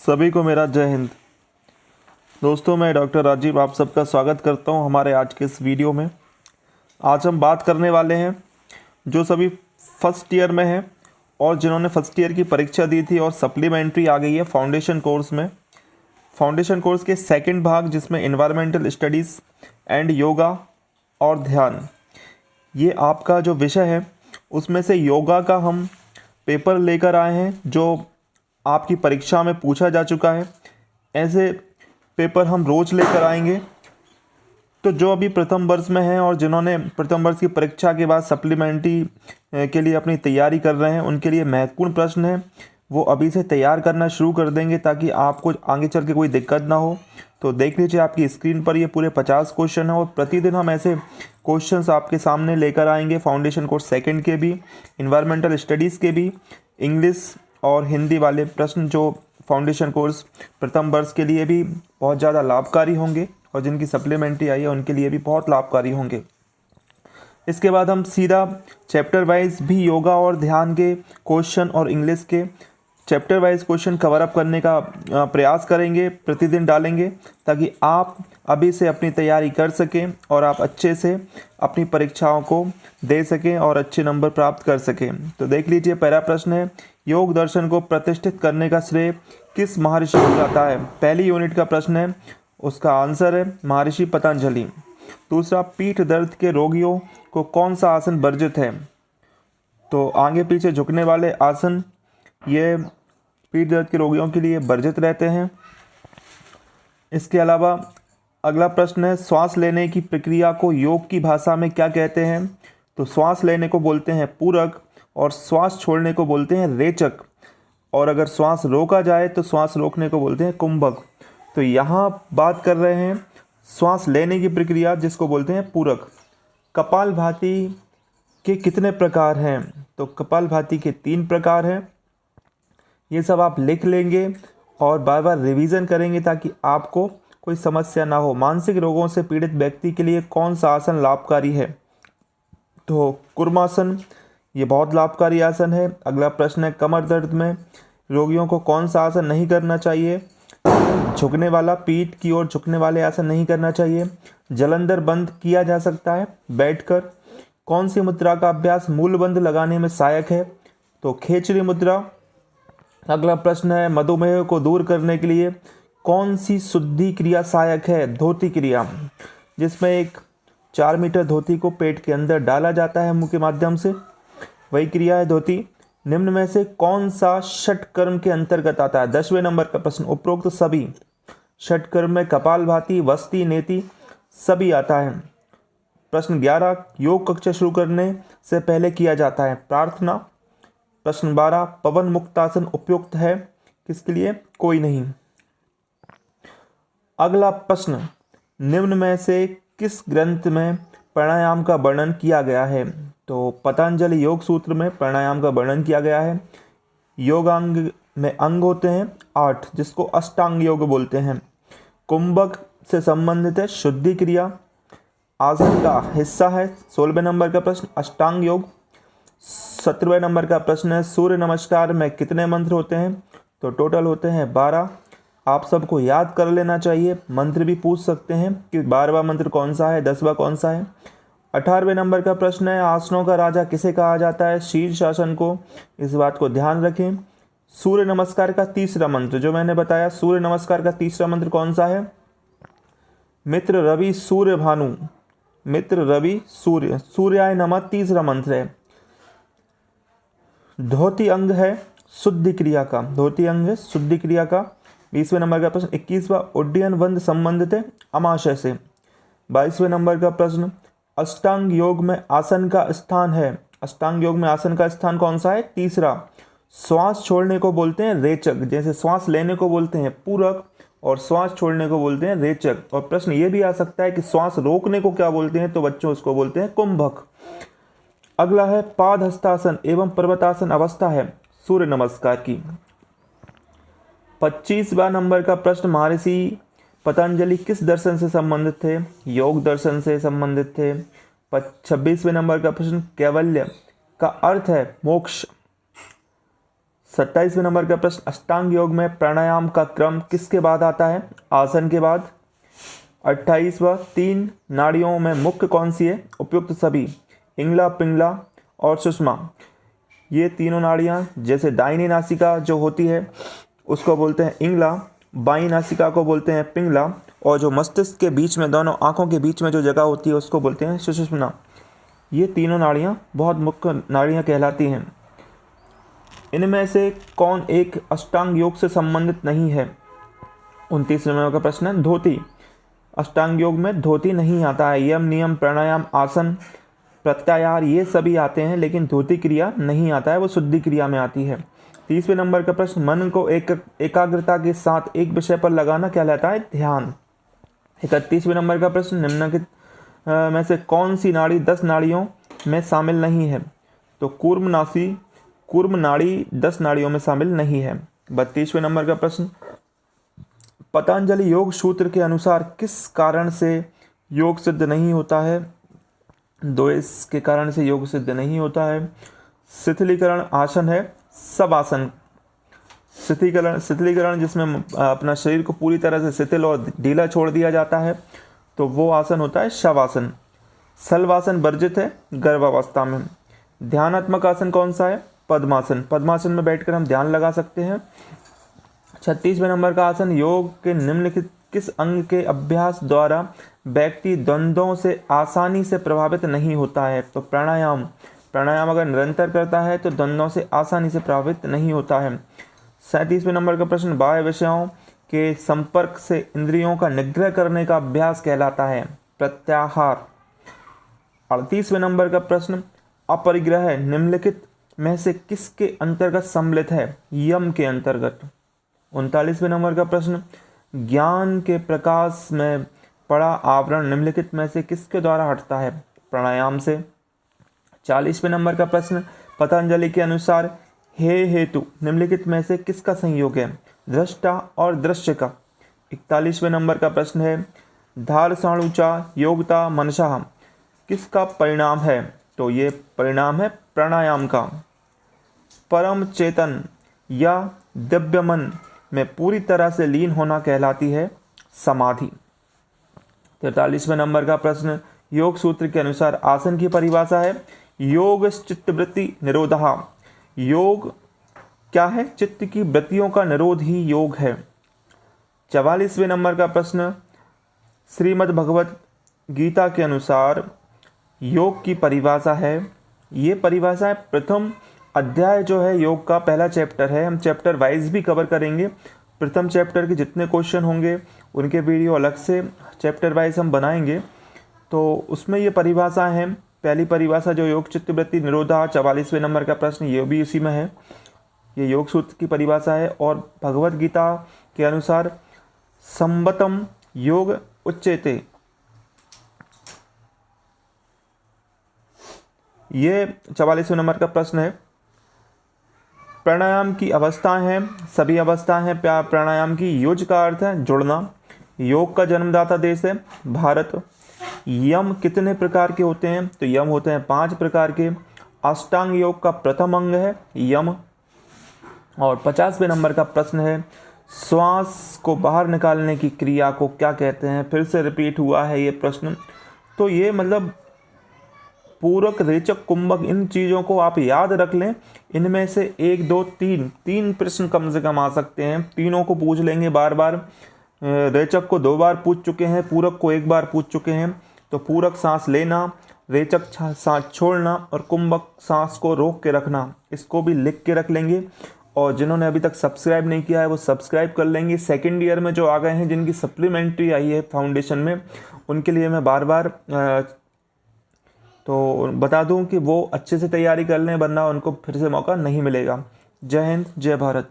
सभी को मेरा जय हिंद। दोस्तों, मैं डॉक्टर राजीव आप सबका स्वागत करता हूं हमारे आज के इस वीडियो में। आज हम बात करने वाले हैं जो सभी फर्स्ट ईयर में हैं और जिन्होंने फर्स्ट ईयर की परीक्षा दी थी और सप्लीमेंट्री आ गई है फाउंडेशन कोर्स में। फाउंडेशन कोर्स के सेकंड भाग जिसमें एनवायरमेंटल स्टडीज़ एंड योगा और ध्यान, ये आपका जो विषय है उसमें से योगा का हम पेपर लेकर आए हैं जो आपकी परीक्षा में पूछा जा चुका है। ऐसे पेपर हम रोज़ लेकर आएंगे। तो जो अभी प्रथम वर्ष में हैं और जिन्होंने प्रथम वर्ष की परीक्षा के बाद सप्लीमेंट्री के लिए अपनी तैयारी कर रहे हैं, उनके लिए महत्वपूर्ण प्रश्न है, वो अभी से तैयार करना शुरू कर देंगे ताकि आपको आगे चल के कोई दिक्कत ना हो। तो देख लीजिए आपकी स्क्रीन पर ये पूरे 50 क्वेश्चन हैं और प्रतिदिन हम ऐसे क्वेश्चंस आपके सामने लेकर आएंगे। फाउंडेशन कोर्स सेकंड के भी, इन्वायरमेंटल स्टडीज़ के भी, इंग्लिश और हिंदी वाले प्रश्न जो फाउंडेशन कोर्स प्रथम वर्ष के लिए भी बहुत ज़्यादा लाभकारी होंगे और जिनकी सप्लीमेंट्री आई है उनके लिए भी बहुत लाभकारी होंगे। इसके बाद हम सीधा चैप्टर वाइज भी योगा और ध्यान के क्वेश्चन और इंग्लिश के chapter wise question cover up करने का प्रयास करेंगे, प्रतिदिन डालेंगे ताकि आप अभी से अपनी तैयारी कर सकें और आप अच्छे से अपनी परीक्षाओं को दे सकें और अच्छे नंबर प्राप्त कर सकें। तो देख लीजिए, पहला प्रश्न है, योग दर्शन को प्रतिष्ठित करने का श्रेय किस महर्षि को जाता है? पहली यूनिट का प्रश्न है, उसका आंसर है महर्षि पतंजलि। दूसरा, पीठ दर्द के रोगियों को कौन सा आसन वर्जित है? तो आगे पीछे झुकने वाले आसन ये पीठ दर्द के रोगियों के लिए वर्जित रहते हैं। इसके अलावा अगला प्रश्न है, श्वास लेने की प्रक्रिया को योग की भाषा में क्या कहते हैं? तो श्वास लेने को बोलते हैं पूरक और श्वास छोड़ने को बोलते हैं रेचक, और अगर श्वास रोका जाए तो श्वास रोकने को बोलते हैं कुंभक। तो यहाँ बात कर रहे हैं श्वास लेने की प्रक्रिया जिसको बोलते हैं पूरक। कपालभाति के कितने प्रकार हैं? तो कपालभाति के 3 प्रकार हैं। ये सब आप लिख लेंगे और बार बार रिवीजन करेंगे ताकि आपको कोई समस्या ना हो। मानसिक रोगों से पीड़ित व्यक्ति के लिए कौन सा आसन लाभकारी है? तो कुर्मासन, ये बहुत लाभकारी आसन है। अगला प्रश्न है, कमर दर्द में रोगियों को कौन सा आसन नहीं करना चाहिए? झुकने वाला, पीठ की ओर झुकने वाले आसन नहीं करना चाहिए। जलंधर बंद किया जा सकता है बैठकर। कौन सी मुद्रा का अभ्यास मूलबंध लगाने में सहायक है? तो खेचरी मुद्रा। अगला प्रश्न है, मधुमेह को दूर करने के लिए कौन सी शुद्धि क्रिया सहायक है? धोती क्रिया, जिसमें एक 4 मीटर धोती को पेट के अंदर डाला जाता है मुंह के माध्यम से, वही क्रिया है धोती। निम्न में से कौन सा षटकर्म के अंतर्गत आता है? 10वें नंबर का प्रश्न। उपरोक्त सभी षटकर्म में कपालभाति, वस्ती, नेति सभी आता है। प्रश्न 11, योग कक्षा शुरू करने से पहले किया जाता है प्रार्थना। प्रश्न 12, पवन मुक्तासन उपयुक्त है किसके लिए? कोई नहीं। अगला प्रश्न, निम्न में से किस ग्रंथ में प्राणायाम का वर्णन किया गया है? तो पतंजलि योग सूत्र में प्राणायाम का वर्णन किया गया है। योगांग में अंग होते हैं 8 जिसको अष्टांग योग बोलते हैं। कुंभक से संबंधित है शुद्धि क्रिया, आसन का हिस्सा है। 16वें नंबर का प्रश्न, अष्टांग योग। 17वें नंबर का प्रश्न है, सूर्य नमस्कार में कितने मंत्र होते हैं? तो टोटल होते हैं 12। आप सबको याद कर लेना चाहिए। मंत्र भी पूछ सकते हैं कि 12वां मंत्र कौन सा है, 10वां कौन सा है। 18वें नंबर का प्रश्न है, आसनों का राजा किसे कहा जाता है? शीर्षासन को। इस बात को ध्यान रखें। सूर्य नमस्कार का तीसरा मंत्र जो मैंने बताया, सूर्य नमस्कार का तीसरा मंत्र कौन सा है? मित्र रवि सूर्य भानु, मित्र रवि सूर्य, सूर्याय नमः तीसरा मंत्र है। धोती अंग है शुद्धि क्रिया का, धोती अंग है शुद्धि क्रिया का। 20वें नंबर का प्रश्न, 21वां उड्डयन बंध संबंधित है अमाशय से। 22वें नंबर का प्रश्न, अष्टांग योग में आसन का स्थान है, अष्टांग योग में आसन का स्थान कौन सा है? तीसरा। श्वास छोड़ने को बोलते हैं रेचक, जैसे श्वास लेने को बोलते हैं पूरक और श्वास छोड़ने को बोलते हैं रेचक। और प्रश्न ये भी आ सकता है कि श्वास रोकने को क्या बोलते हैं? तो बच्चों उसको बोलते हैं कुंभक। अगला है, पाद हस्तासन एवं पर्वतासन अवस्था है सूर्य नमस्कार की। 25वां नंबर का प्रश्न, महर्षि पतंजलि किस दर्शन से संबंधित थे? योग दर्शन से संबंधित थे। 26वें नंबर का प्रश्न, कैवल्य का अर्थ है मोक्ष। 27वें नंबर का प्रश्न, अष्टांग योग में प्राणायाम का क्रम किसके बाद आता है? आसन के बाद। 28वां, 3 नाड़ियों में मुख्य कौन सी है? उपयुक्त सभी, इंगला, पिंगला और सुषमा। ये तीनों नाड़ियाँ, जैसे दाहिनी नासिका जो होती है उसको बोलते हैं इंगला, बाईं नासिका को बोलते हैं पिंगला, और जो मस्तिष्क के बीच में, दोनों आँखों के बीच में जो जगह होती है उसको बोलते हैं सुषुम्ना। ये तीनों नाड़ियाँ बहुत मुख्य नाड़ियाँ कहलाती हैं। इनमें से कौन एक अष्टांग योग से संबंधित नहीं है? 29वें नंबर का प्रश्न है, धोती। अष्टांग योग में धोती नहीं आता है। यम, नियम, प्राणायाम, आसन, प्रत्याहार ये सभी आते हैं, लेकिन धोती क्रिया नहीं आता है, वो शुद्धि क्रिया में आती है। 30वें नंबर का प्रश्न, मन को एकाग्रता के साथ एक विषय पर लगाना कहलाता है ध्यान। 31वें नंबर का प्रश्न, निम्नलिखित में से कौन सी नाड़ी 10 नाड़ियों में शामिल नहीं है? तो कूर्म नाड़ी 10 नाड़ियों में शामिल नहीं है। 32वें नंबर का प्रश्न, पतंजलि योग सूत्र के अनुसार किस कारण से योग सिद्ध नहीं होता है? द्वेष के कारण से योग सिद्ध नहीं होता है। शिथिलीकरण आसन है शवासन। शिथिलीकरण जिसमें अपना शरीर को पूरी तरह से शिथिल और ढीला छोड़ दिया जाता है, तो वो आसन होता है शवासन। शलवासन वर्जित है गर्भावस्था में। ध्यानात्मक आसन कौन सा है? पद्मासन। पद्मासन में बैठकर हम ध्यान लगा सकते हैं। 36वें नंबर का आसन, योग के निम्नलिखित किस अंग के अभ्यास द्वारा व्यक्ति द्वंद्वों से आसानी से प्रभावित नहीं होता है? तो प्राणायाम अगर निरंतर करता है तो द्वंद्वों से आसानी से प्रभावित नहीं होता है। 37वें नंबर का प्रश्न, बाह्य विषयों के संपर्क से इंद्रियों का निग्रह करने का अभ्यास कहलाता है प्रत्याहार। 38वें नंबर का प्रश्न, अपरिग्रह निम्नलिखित में से किसके अंतर्गत सम्मिलित है? यम के अंतर्गत। 39वें नंबर का प्रश्न, ज्ञान के प्रकाश में पड़ा आवरण निम्नलिखित में से किसके द्वारा हटता है? प्राणायाम से। 40वें नंबर का प्रश्न, पतंजलि के अनुसार हे हेतु निम्नलिखित में से किसका संयोग है? दृष्टा और दृश्य का। 41वें नंबर का प्रश्न है, धार साणुचा योगता मनसा किसका परिणाम है? तो ये परिणाम है प्राणायाम का। परम चेतन या दिव्य मन में पूरी तरह से लीन होना कहलाती है समाधि। 43वें नंबर का प्रश्न, योग सूत्र के अनुसार आसन की परिभाषा है योग चित्तवृत्ति निरोधः। योग क्या है? चित्त की वृत्तियों का निरोध ही योग है। 44वें नंबर का प्रश्न, श्रीमद् भगवत गीता के अनुसार योग की परिभाषा है। ये परिभाषा है प्रथम अध्याय जो है योग का पहला चैप्टर है। हम चैप्टर वाइज भी कवर करेंगे। प्रथम चैप्टर के जितने क्वेश्चन होंगे उनके वीडियो अलग से चैप्टर वाइज हम बनाएंगे। तो उसमें ये परिभाषा है। पहली परिभाषा जो योग चित्तवृत्ति निरोधा, 44वें नंबर का प्रश्न ये भी उसी में है। ये योग सूत्र की परिभाषा है। और भगवत गीता के अनुसार संबतम योग उच्यते, ये 44वें नंबर का प्रश्न है। प्राणायाम की अवस्थाएं हैं, सभी अवस्थाएं हैं प्राणायाम की। युज का अर्थ है जुड़ना। योग का जन्मदाता देश है भारत। यम कितने प्रकार के होते हैं? तो यम होते हैं 5 प्रकार के। अष्टांग योग का प्रथम अंग है यम। और 50वें नंबर का प्रश्न है, श्वास को बाहर निकालने की क्रिया को क्या कहते हैं? फिर से रिपीट हुआ है ये प्रश्न। तो ये मतलब पूरक, रेचक, कुंभक, इन चीज़ों को आप याद रख लें। इनमें से 1, 2, 3 प्रश्न कम से कम आ सकते हैं। तीनों को पूछ लेंगे बार बार। रेचक को 2 बार पूछ चुके हैं, पूरक को 1 बार पूछ चुके हैं। तो पूरक सांस लेना, रेचक सांस छोड़ना और कुंभक सांस को रोक के रखना, इसको भी लिख के रख लेंगे। और जिन्होंने अभी तक सब्सक्राइब नहीं किया है वो सब्सक्राइब कर लेंगे। सेकेंड ईयर में जो आ गए हैं, जिनकी सप्लीमेंट्री आई है फाउंडेशन में, उनके लिए मैं बार बार तो बता दूं कि वो अच्छे से तैयारी कर लें, वरना उनको फिर से मौका नहीं मिलेगा। जय हिंद, जय भारत।